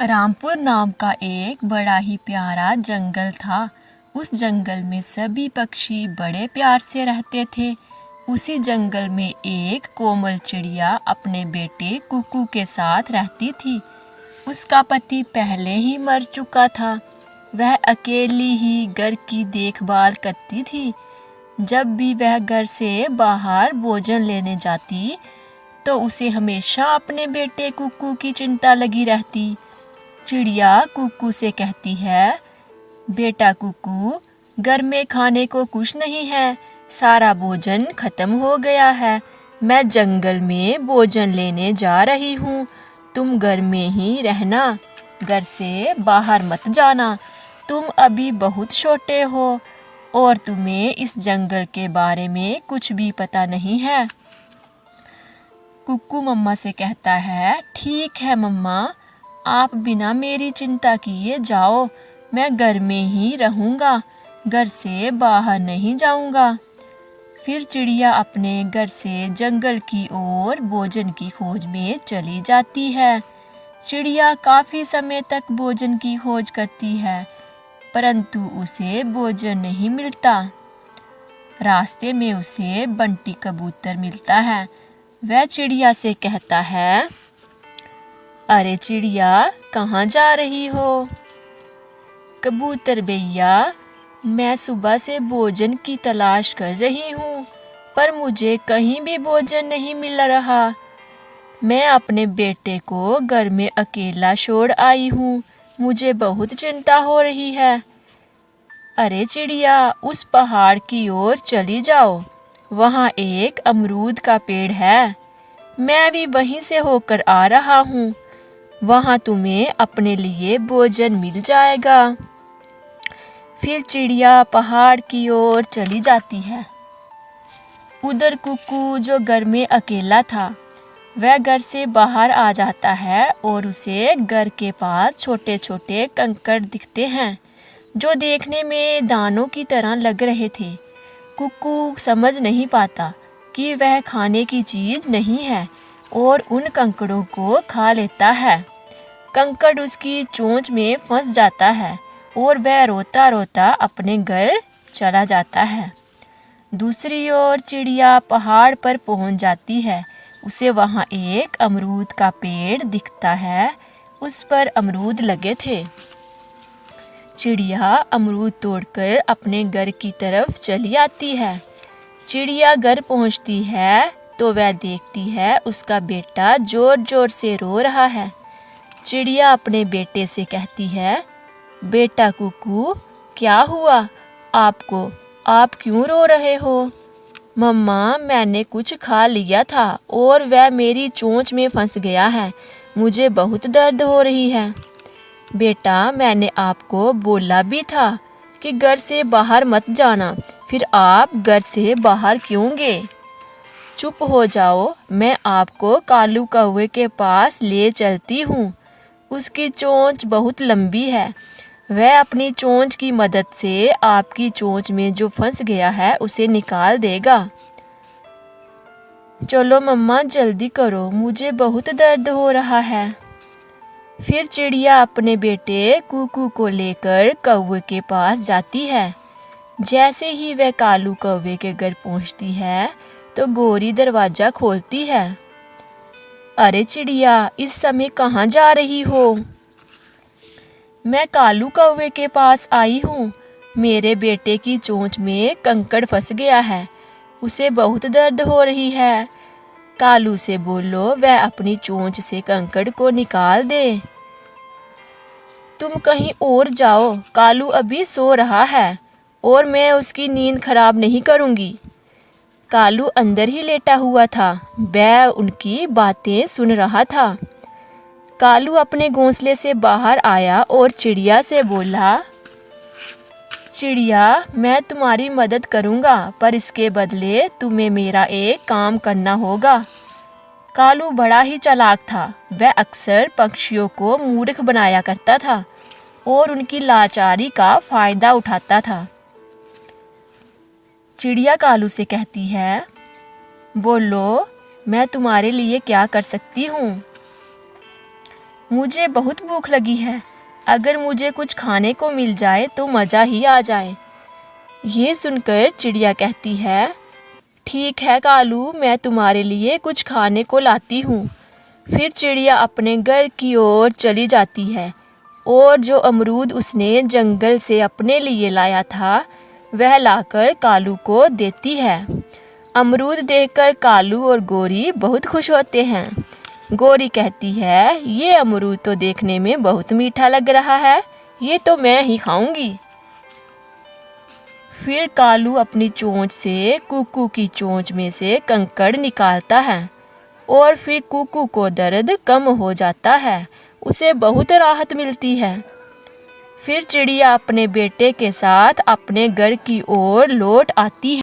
रामपुर नाम का एक बड़ा ही प्यारा जंगल था। उस जंगल में सभी पक्षी बड़े प्यार से रहते थे। उसी जंगल में एक कोमल चिड़िया अपने बेटे कुकू के साथ रहती थी। उसका पति पहले ही मर चुका था। वह अकेली ही घर की देखभाल करती थी। जब भी वह घर से बाहर भोजन लेने जाती तो उसे हमेशा अपने बेटे कुकू की चिंता लगी रहती। चिड़िया कुकू से कहती है, बेटा कुकू, घर में खाने को कुछ नहीं है, सारा भोजन खत्म हो गया है। मैं जंगल में भोजन लेने जा रही हूँ। तुम घर में ही रहना, घर से बाहर मत जाना। तुम अभी बहुत छोटे हो और तुम्हें इस जंगल के बारे में कुछ भी पता नहीं है। कुकू मम्मा से कहता है, ठीक है मम्मा, आप बिना मेरी चिंता किए जाओ। मैं घर में ही रहूँगा, घर से बाहर नहीं जाऊँगा। फिर चिड़िया अपने घर से जंगल की ओर भोजन की खोज में चली जाती है। चिड़िया काफ़ी समय तक भोजन की खोज करती है, परंतु उसे भोजन नहीं मिलता। रास्ते में उसे बंटी कबूतर मिलता है। वह चिड़िया से कहता है, अरे चिड़िया, कहाँ जा रही हो? कबूतर भैया, मैं सुबह से भोजन की तलाश कर रही हूँ, पर मुझे कहीं भी भोजन नहीं मिल रहा। मैं अपने बेटे को घर में अकेला छोड़ आई हूँ। मुझे बहुत चिंता हो रही है। अरे चिड़िया, उस पहाड़ की ओर चली जाओ, वहाँ एक अमरूद का पेड़ है। मैं भी वहीं से होकर आ रहा हूँ। वहाँ तुम्हें अपने लिए भोजन मिल जाएगा। फिर चिड़िया पहाड़ की ओर चली जाती है। उधर कुकू, जो घर में अकेला था, वह घर से बाहर आ जाता है और उसे घर के पास छोटे छोटे कंकड़ दिखते हैं, जो देखने में दानों की तरह लग रहे थे। कुकू समझ नहीं पाता कि वह खाने की चीज़ नहीं है और उन कंकड़ों को खा लेता है। कंकड़ उसकी चोंच में फंस जाता है और वह रोता रोता अपने घर चला जाता है। दूसरी ओर चिड़िया पहाड़ पर पहुंच जाती है। उसे वहां एक अमरूद का पेड़ दिखता है। उस पर अमरूद लगे थे। चिड़िया अमरूद तोड़कर अपने घर की तरफ चली आती है। चिड़िया घर पहुंचती है तो वह देखती है उसका बेटा जोर जोर से रो रहा है। चिड़िया अपने बेटे से कहती है, बेटा कुकू, क्या हुआ आपको? आप क्यों रो रहे हो? मम्मा, मैंने कुछ खा लिया था और वह मेरी चोंच में फंस गया है। मुझे बहुत दर्द हो रही है। बेटा, मैंने आपको बोला भी था कि घर से बाहर मत जाना, फिर आप घर से बाहर क्यों गए? चुप हो जाओ, मैं आपको कालू कौवे के पास ले चलती हूँ। उसकी चोंच बहुत लंबी है। वह अपनी चोंच की मदद से आपकी चोंच में जो फंस गया है उसे निकाल देगा। चलो मम्मा, जल्दी करो, मुझे बहुत दर्द हो रहा है। फिर चिड़िया अपने बेटे कुकू को लेकर कौवे के पास जाती है। जैसे ही वह कालू कौवे के घर पहुंचती है तो गोरी दरवाज़ा खोलती है। अरे चिड़िया, इस समय कहाँ जा रही हो? मैं कालू कौवे के पास आई हूँ। मेरे बेटे की चोंच में कंकड़ फंस गया है। उसे बहुत दर्द हो रही है। कालू से बोलो वह अपनी चोंच से कंकड़ को निकाल दे। तुम कहीं और जाओ, कालू अभी सो रहा है और मैं उसकी नींद खराब नहीं करूँगी। कालू अंदर ही लेटा हुआ था। वह उनकी बातें सुन रहा था। कालू अपने घोंसले से बाहर आया और चिड़िया से बोला, चिड़िया, मैं तुम्हारी मदद करूँगा, पर इसके बदले तुम्हें मेरा एक काम करना होगा। कालू बड़ा ही चालाक था। वह अक्सर पक्षियों को मूर्ख बनाया करता था और उनकी लाचारी का फ़ायदा उठाता था। चिड़िया कालू से कहती है, बोलो, मैं तुम्हारे लिए क्या कर सकती हूँ? मुझे बहुत भूख लगी है। अगर मुझे कुछ खाने को मिल जाए तो मज़ा ही आ जाए। ये सुनकर चिड़िया कहती है, ठीक है कालू, मैं तुम्हारे लिए कुछ खाने को लाती हूँ। फिर चिड़िया अपने घर की ओर चली जाती है और जो अमरूद उसने जंगल से अपने लिए लाया था वह लाकर कालू को देती है। अमरूद देखकर कालू और गोरी बहुत खुश होते हैं। गोरी कहती है, ये अमरूद तो देखने में बहुत मीठा लग रहा है, ये तो मैं ही खाऊंगी। फिर कालू अपनी चोंच से कुकू की चोंच में से कंकड़ निकालता है और फिर कुकू को दर्द कम हो जाता है, उसे बहुत राहत मिलती है। फिर चिड़िया अपने बेटे के साथ अपने घर की ओर लौट आती है।